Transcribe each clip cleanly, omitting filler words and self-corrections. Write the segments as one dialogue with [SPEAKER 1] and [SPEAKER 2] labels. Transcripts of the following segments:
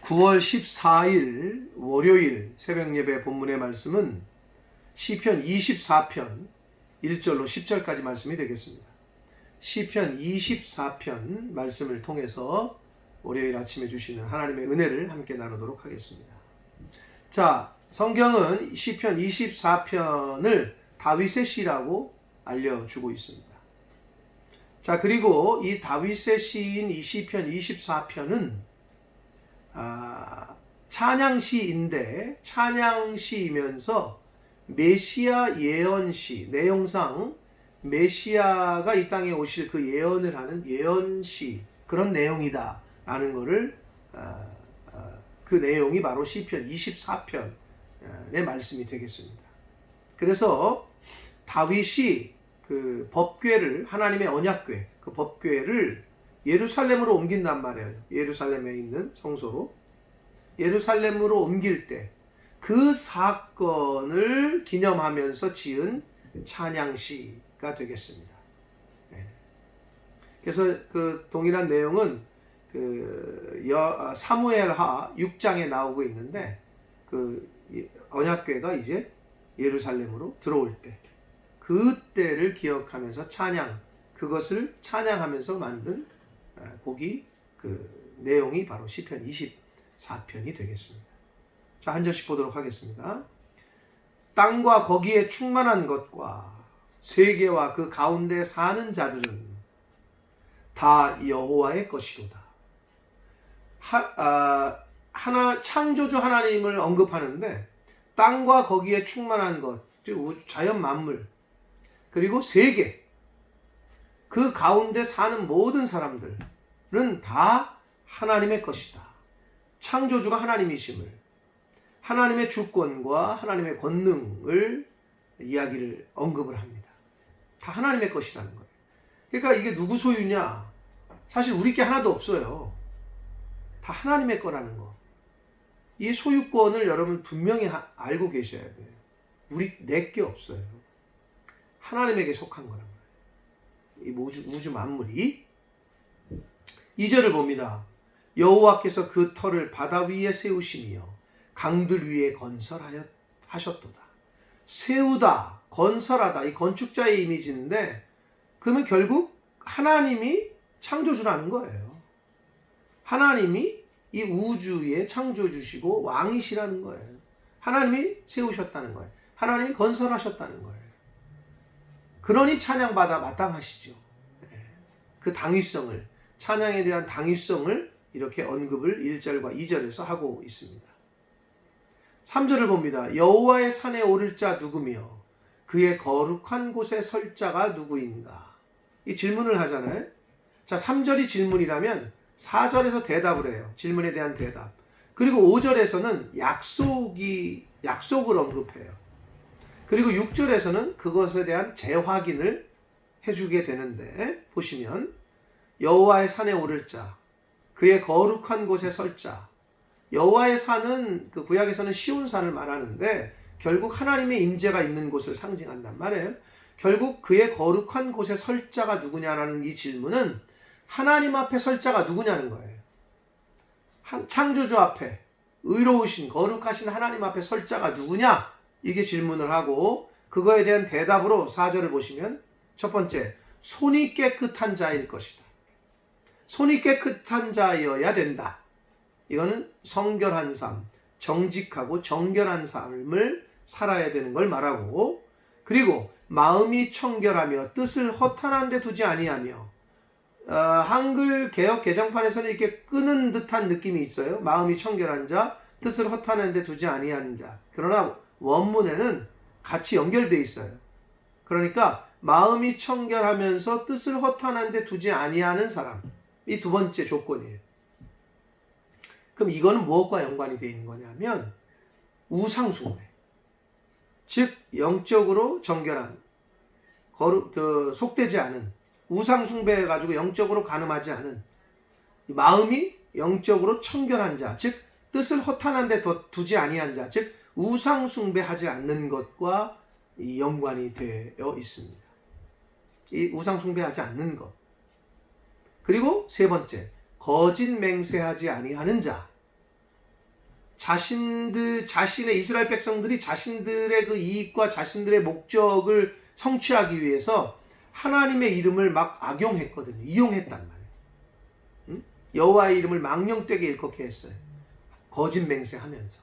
[SPEAKER 1] 9월 14일 월요일 새벽 예배 본문의 말씀은 시편 24편 1절로 10절까지 말씀이 되겠습니다. 시편 24편 말씀을 통해서 월요일 아침에 주시는 하나님의 은혜를 함께 나누도록 하겠습니다. 자, 성경은 시편 24편을 다윗의 시라고 알려주고 있습니다. 자, 그리고 이 다윗의 시인 이 시편 24편은 찬양시인데 찬양시이면서 메시아 예언시, 내용상 메시아가 이 땅에 오실 그 예언을 하는 예언시, 그런 내용이다 라는 것을 그 내용이 바로 시편 24편의 말씀이 되겠습니다. 그래서 다윗이 그 법궤를, 하나님의 언약궤, 그 법궤를 예루살렘으로 옮긴단 말이에요. 예루살렘에 있는 성소로 예루살렘으로 옮길 때 그 사건을 기념하면서 지은 찬양시가 되겠습니다. 그래서 그 동일한 내용은 그 사무엘하 6장에 나오고 있는데, 그 언약궤가 이제 예루살렘으로 들어올 때 그때를 기억하면서 그것을 찬양하면서 만든 곡이, 그 내용이 바로 시편 24편이 되겠습니다. 자, 한 절씩 보도록 하겠습니다. 땅과 거기에 충만한 것과 세계와 그 가운데 사는 자들은 다 여호와의 것이로다. 창조주 하나님을 언급하는데 땅과 거기에 충만한 것, 즉 자연 만물, 그리고 세계, 그 가운데 사는 모든 사람들은 다 하나님의 것이다. 창조주가 하나님이심을, 하나님의 주권과 하나님의 권능을 이야기를 언급을 합니다. 다 하나님의 것이라는 거예요. 그러니까 이게 누구 소유냐? 사실 우리 게 하나도 없어요. 다 하나님의 거라는 거. 이 소유권을 여러분 분명히 알고 계셔야 돼요. 내게 없어요. 하나님에게 속한 거란 말이에요. 이 우주 만물이. 2절을 봅니다. 여호와께서 그 터를 바다 위에 세우시며 강들 위에 건설하셨도다. 세우다, 건설하다, 이 건축자의 이미지인데, 그러면 결국 하나님이 창조주라는 거예요. 하나님이 이 우주의 창조주시고 왕이시라는 거예요. 하나님이 세우셨다는 거예요. 하나님이 건설하셨다는 거예요. 그러니 찬양받아 마땅하시죠. 그 당위성을, 찬양에 대한 당위성을 이렇게 언급을 1절과 2절에서 하고 있습니다. 3절을 봅니다. 여호와의 산에 오를 자 누구며 그의 거룩한 곳에 설 자가 누구인가? 이 질문을 하잖아요. 자, 3절이 질문이라면 4절에서 대답을 해요. 질문에 대한 대답. 그리고 5절에서는 약속을 언급해요. 그리고 6절에서는 그것에 대한 재확인을 해주게 되는데, 보시면 여호와의 산에 오를 자, 그의 거룩한 곳에 설 자. 여호와의 산은 그 구약에서는 시온산을 말하는데 결국 하나님의 임재가 있는 곳을 상징한단 말이에요. 결국 그의 거룩한 곳에 설 자가 누구냐라는 이 질문은 하나님 앞에 설 자가 누구냐는 거예요. 창조주 앞에 의로우신 거룩하신 하나님 앞에 설 자가 누구냐? 이게 질문을 하고, 그거에 대한 대답으로 4절을 보시면 첫 번째, 손이 깨끗한 자일 것이다. 손이 깨끗한 자여야 된다. 이거는 성결한 삶, 정직하고 정결한 삶을 살아야 되는 걸 말하고, 그리고 마음이 청결하며 뜻을 허탄한 데 두지 아니하며, 한글 개역 개정판에서는 이렇게 끄는 듯한 느낌이 있어요. 마음이 청결한 자, 뜻을 허탄한 데 두지 아니하는 자. 그러나 원문에는 같이 연결되어 있어요. 그러니까 마음이 청결하면서 뜻을 허탄한 데 두지 아니하는 사람, 이 두 번째 조건이에요. 그럼 이거는 무엇과 연관이 되어 있는 거냐면 우상숭배, 즉 영적으로 정결한, 속되지 않은, 우상숭배해가지고 영적으로 간음하지 않은, 마음이 영적으로 청결한 자, 즉 뜻을 허탄한 데 두지 아니한 자, 즉 우상숭배하지 않는 것과 연관이 되어 있습니다. 이 우상숭배하지 않는 것. 그리고 세 번째, 거짓 맹세하지 아니하는 자. 자신의 이스라엘 백성들이 자신들의 그 이익과 자신들의 목적을 성취하기 위해서 하나님의 이름을 막 악용했거든요. 이용했단 말이에요. 응? 여호와의 이름을 망령되게 일컫게 했어요. 거짓 맹세하면서.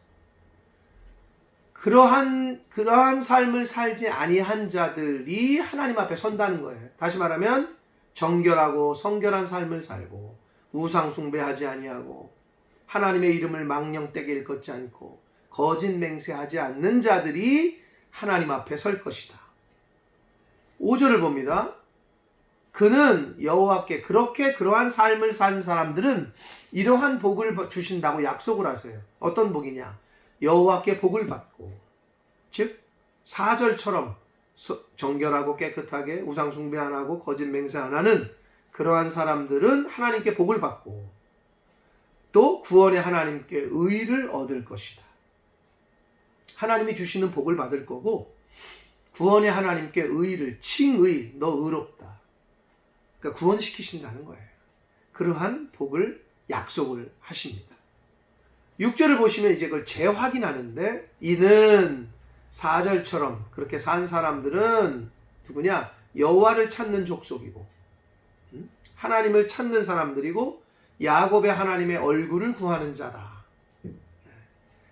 [SPEAKER 1] 그러한 삶을 살지 아니한 자들이 하나님 앞에 선다는 거예요. 다시 말하면 정결하고 성결한 삶을 살고 우상 숭배하지 아니하고 하나님의 이름을 망령되게 일컫지 않고 거짓 맹세하지 않는 자들이 하나님 앞에 설 것이다. 5절을 봅니다. 그는 여호와께 그러한 삶을 산 사람들은 이러한 복을 주신다고 약속을 하세요. 어떤 복이냐? 여호와께 복을 받고, 즉 4절처럼 정결하고 깨끗하게 우상 숭배 안 하고 거짓 맹세 안 하는 그러한 사람들은 하나님께 복을 받고 또 구원의 하나님께 의를 얻을 것이다. 하나님이 주시는 복을 받을 거고 구원의 하나님께 의를, 칭의, 너 의롭다. 그러니까 구원시키신다는 거예요. 그러한 복을 약속을 하십니다. 6절을 보시면 이제 그걸 재확인하는데, 이는 4절처럼 그렇게 산 사람들은 누구냐? 여호와를 찾는 족속이고 하나님을 찾는 사람들이고 야곱의 하나님의 얼굴을 구하는 자다.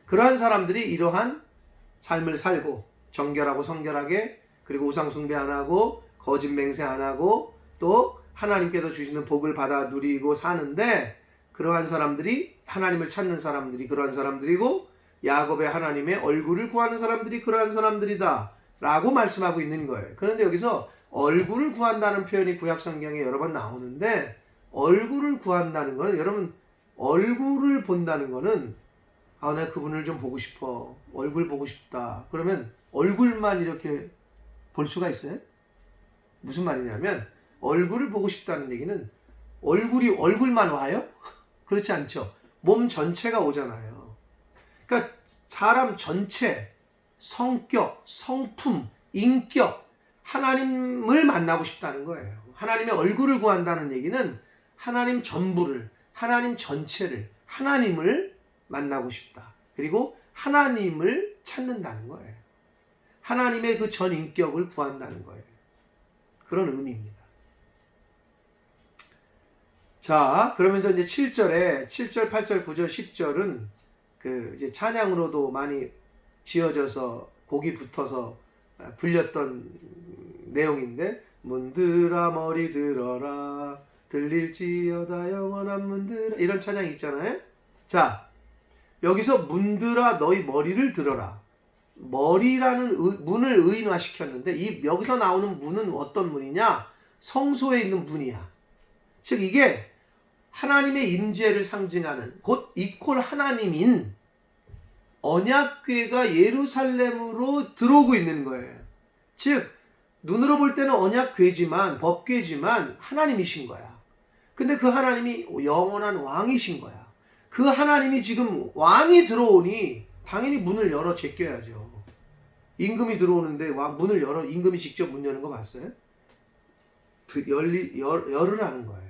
[SPEAKER 1] 그러한 사람들이 이러한 삶을 살고 정결하고 성결하게, 그리고 우상 숭배 안 하고 거짓 맹세 안 하고 또 하나님께서 주시는 복을 받아 누리고 사는데, 그러한 사람들이 하나님을 찾는 사람들이 그러한 사람들이고 야곱의 하나님의 얼굴을 구하는 사람들이 그러한 사람들이다 라고 말씀하고 있는 거예요. 그런데 여기서 얼굴을 구한다는 표현이 구약성경에 여러 번 나오는데, 얼굴을 구한다는 거는, 여러분 얼굴을 본다는 거는 내가 그분을 좀 보고 싶어, 얼굴 보고 싶다, 그러면 얼굴만 이렇게 볼 수가 있어요? 무슨 말이냐면 얼굴을 보고 싶다는 얘기는 얼굴만 와요? 그렇지 않죠. 몸 전체가 오잖아요. 그러니까 사람 전체, 성격, 성품, 인격, 하나님을 만나고 싶다는 거예요. 하나님의 얼굴을 구한다는 얘기는 하나님 전부를, 하나님 전체를, 하나님을 만나고 싶다. 그리고 하나님을 찾는다는 거예요. 하나님의 그 전 인격을 구한다는 거예요. 그런 의미입니다. 자, 그러면서 이제 7절, 8절, 9절, 10절은 그 이제 찬양으로도 많이 지어져서 곡이 붙어서 불렸던 내용인데, 문들아 머리 들어라 들릴지어다 영원한 문들아, 이런 찬양이 있잖아요. 자, 여기서 문들아 너희 머리를 들어라, 머리라는 문을 의인화시켰는데, 여기서 나오는 문은 어떤 문이냐? 성소에 있는 문이야. 즉 이게 하나님의 임재를 상징하는, 곧 이퀄 하나님인 언약궤가 예루살렘으로 들어오고 있는 거예요. 즉 눈으로 볼 때는 언약궤지만, 법궤지만 하나님이신 거야. 근데 그 하나님이 영원한 왕이신 거야. 그 하나님이 지금 왕이 들어오니 당연히 문을 열어 제껴야죠. 임금이 들어오는데 문을 열어, 임금이 직접 문 여는 거 봤어요? 열으라는 거예요.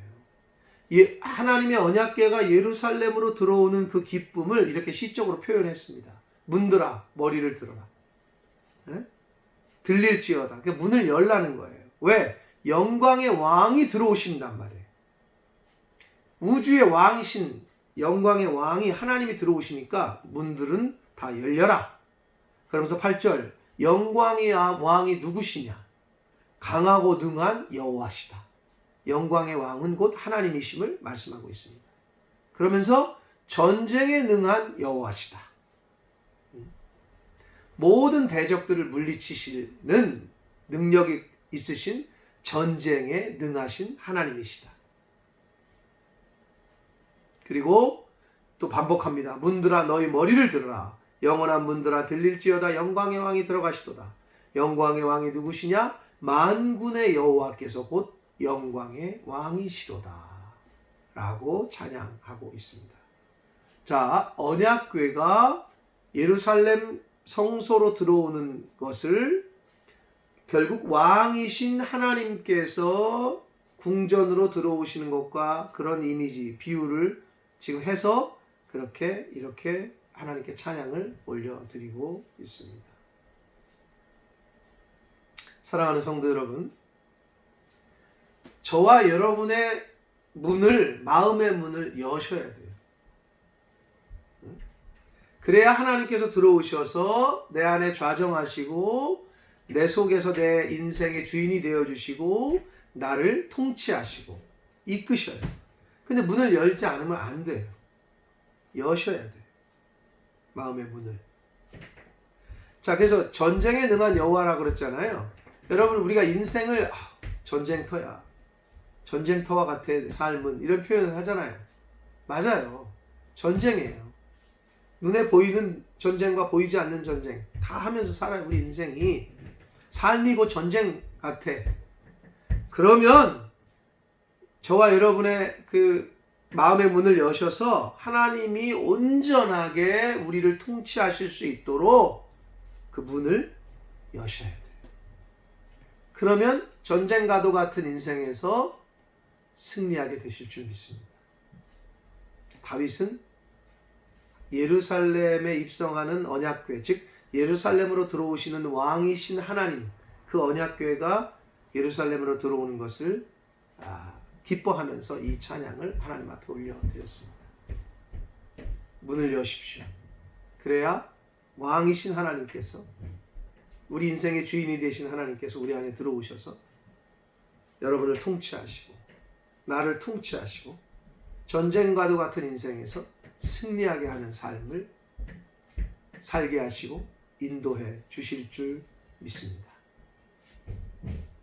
[SPEAKER 1] 하나님의 언약궤가 예루살렘으로 들어오는 그 기쁨을 이렇게 시적으로 표현했습니다. 문들아 머리를 들어라. 네? 들릴지어다. 그러니까 문을 열라는 거예요. 왜? 영광의 왕이 들어오신단 말이에요. 우주의 왕이신 영광의 왕이 하나님이 들어오시니까 문들은 다 열려라. 그러면서 8절, 영광의 왕이 누구시냐? 강하고 능한 여호와시다. 영광의 왕은 곧 하나님이심을 말씀하고 있습니다. 그러면서 전쟁에 능한 여호와시다. 모든 대적들을 물리치시는 능력이 있으신, 전쟁에 능하신 하나님이시다. 그리고 또 반복합니다. 문들아 너희 머리를 들어라. 영원한 문들아 들릴지어다 영광의 왕이 들어가시도다. 영광의 왕이 누구시냐? 만군의 여호와께서 곧 영광의 왕이시로다 라고 찬양하고 있습니다. 자, 언약궤가 예루살렘 성소로 들어오는 것을 결국 왕이신 하나님께서 궁전으로 들어오시는 것과 그런 이미지, 비유를 지금 해서 이렇게 하나님께 찬양을 올려드리고 있습니다. 사랑하는 성도 여러분, 저와 여러분의 문을, 마음의 문을 여셔야 돼요. 그래야 하나님께서 들어오셔서 내 안에 좌정하시고 내 속에서 내 인생의 주인이 되어주시고 나를 통치하시고 이끄셔요. 근데 문을 열지 않으면 안 돼요. 여셔야 돼요. 마음의 문을. 자, 그래서 전쟁에 능한 여호와라고 그랬잖아요. 여러분, 우리가 인생을 전쟁터야, 전쟁터와 같아 삶은, 이런 표현을 하잖아요. 맞아요. 전쟁이에요. 눈에 보이는 전쟁과 보이지 않는 전쟁 다 하면서 살아요. 우리 인생이 삶이 곧 전쟁 같아. 그러면 저와 여러분의 그 마음의 문을 여셔서 하나님이 온전하게 우리를 통치하실 수 있도록 그 문을 여셔야 돼요. 그러면 전쟁과도 같은 인생에서 승리하게 되실 줄 믿습니다. 다윗은 예루살렘에 입성하는 언약궤, 즉 예루살렘으로 들어오시는 왕이신 하나님, 그 언약궤가 예루살렘으로 들어오는 것을 기뻐하면서 이 찬양을 하나님 앞에 올려드렸습니다. 문을 여십시오. 그래야 왕이신 하나님께서, 우리 인생의 주인이 되신 하나님께서 우리 안에 들어오셔서 여러분을 통치하시고 나를 통치하시고 전쟁과도 같은 인생에서 승리하게 하는 삶을 살게 하시고 인도해 주실 줄 믿습니다.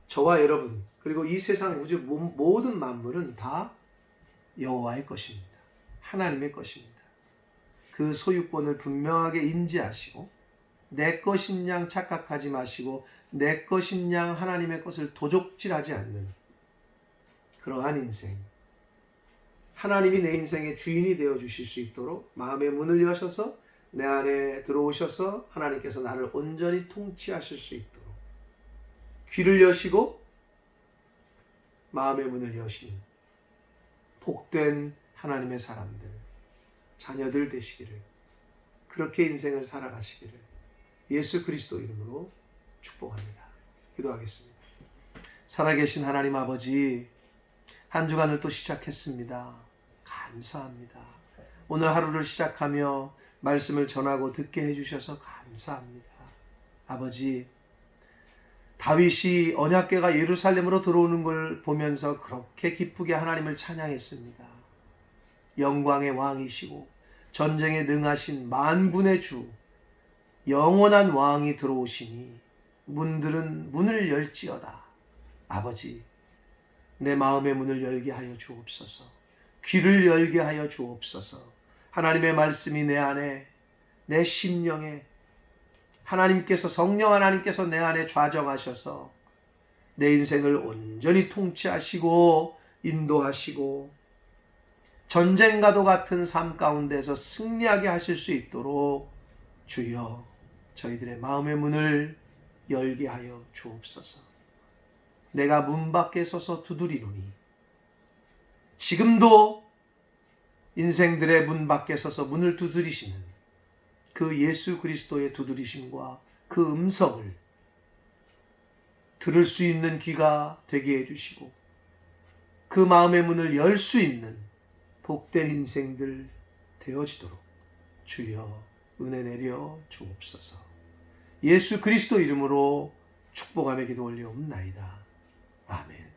[SPEAKER 1] 저와 여러분, 그리고 이 세상 우주 모든 만물은 다 여호와의 것입니다. 하나님의 것입니다. 그 소유권을 분명하게 인지하시고 내 것인 양 착각하지 마시고 내 것인 양 하나님의 것을 도적질하지 않는 그러한 인생, 하나님이 내 인생의 주인이 되어 주실 수 있도록 마음의 문을 여셔서 내 안에 들어오셔서 하나님께서 나를 온전히 통치하실 수 있도록 귀를 여시고 마음의 문을 여신 복된 하나님의 사람들, 자녀들 되시기를, 그렇게 인생을 살아가시기를 예수 그리스도 이름으로 축복합니다. 기도하겠습니다. 살아계신 하나님 아버지, 한 주간을 또 시작했습니다. 감사합니다. 오늘 하루를 시작하며 말씀을 전하고 듣게 해주셔서 감사합니다. 아버지, 다윗이 언약궤가 예루살렘으로 들어오는 걸 보면서 그렇게 기쁘게 하나님을 찬양했습니다. 영광의 왕이시고 전쟁에 능하신 만군의 주, 영원한 왕이 들어오시니 문들은 문을 열지어다. 아버지, 내 마음의 문을 열게 하여 주옵소서. 귀를 열게 하여 주옵소서. 하나님의 말씀이 내 안에, 내 심령에, 하나님께서, 성령 하나님께서 내 안에 좌정하셔서 내 인생을 온전히 통치하시고 인도하시고 전쟁과도 같은 삶 가운데서 승리하게 하실 수 있도록 주여 저희들의 마음의 문을 열게 하여 주옵소서. 내가 문 밖에 서서 두드리노니, 지금도 인생들의 문 밖에 서서 문을 두드리시는 그 예수 그리스도의 두드리심과 그 음성을 들을 수 있는 귀가 되게 해주시고 그 마음의 문을 열 수 있는 복된 인생들 되어지도록 주여 은혜 내려 주옵소서. 예수 그리스도 이름으로 축복하며 기도 올리옵나이다. 아멘.